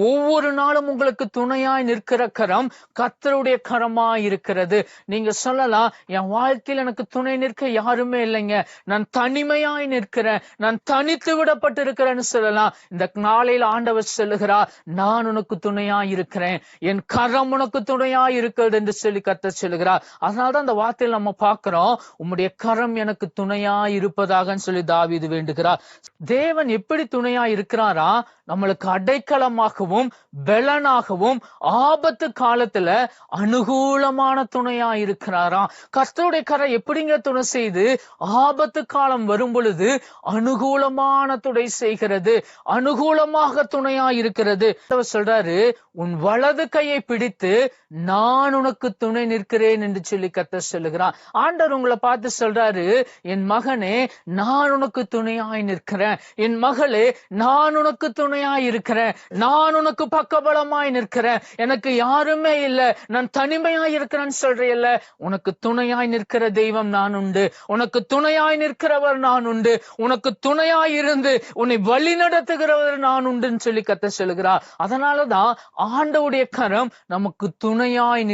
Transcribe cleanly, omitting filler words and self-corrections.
ஒவ்வொரு நாளும் உங்களுக்கு துணையாய் நிற்கிற கரம் கர்த்தருடைய கரமாய் இருக்கிறது. நீங்க சொல்லலாம், என் வாழ்க்கையில் எனக்கு துணை நிற்க யாருமே இல்லைங்க, நான் தனிமையாய் நிற்கிறேன், நான் தனித்து விடப்பட்டு இருக்கிறேன்னு சொல்லலாம். இந்த நாளையில் ஆண்டவர் சொல்லுகிறார், நான் உனக்கு துணையாய் இருக்கிறேன், என் கரம் உனக்கு துணையாய் இருக்கிறது என்று சொல்லி கர்த்தர் சொல்லுகிறார். அதனால்தான் அந்த வார்த்தையில் நம்ம பார்க்கிறோம், உம்முடைய கரம் எனக்கு துணையாய் இருப்பதாக சொல்லி தாவீது வேண்டுகிறார். தேவன் எப்படி துணையாய் இருக்கிறாரா? நம்மளுக்கு அடைக்கலமாகவும் பலனாகவும் ஆபத்து காலத்துல அனுகூலமான துணையா இருக்கிறாராம். கர்த்தருடைய கரம் எப்படிங்க துணை செய்து ஆபத்து காலம் வரும் பொழுது அனுகூலமான துணை செய்கிறது, அனுகூலமாக துணையா இருக்கிறது. சொல்றாரு, உன் வலது கையை பிடித்து நான் உனக்கு துணை நிற்கிறேன் என்று சொல்லி கர்த்தர் சொல்லுகிறார். ஆண்டவர் உங்களை பார்த்து சொல்றாரு, என் மகனே நான் உனக்கு துணையாய் நிற்கிறேன், என் மகளே நான் உனக்கு துணையாய் இருக்கிறேன், நான் உனக்கு பக்கபலமாய் நிற்கிறேன், எனக்கு யாருமே இல்ல, நான் தனிமையாய் இருக்கிறேன்னு சொல்றேல்ல, உனக்கு துணையாய் நிற்கிற தெய்வம் நான் உண்டு, உனக்கு துணையாய் நிற்கிறவர் நான் உண்டு, உனக்கு துணையாய் இருந்து உன்னை வழி நடத்துகிறவர் நான் உண்டுன்னு சொல்லி கர்த்தர் சொல்லுகிறார். அதனாலதான் ஆண்டவருடைய கரம் நமக்கு துணையாய்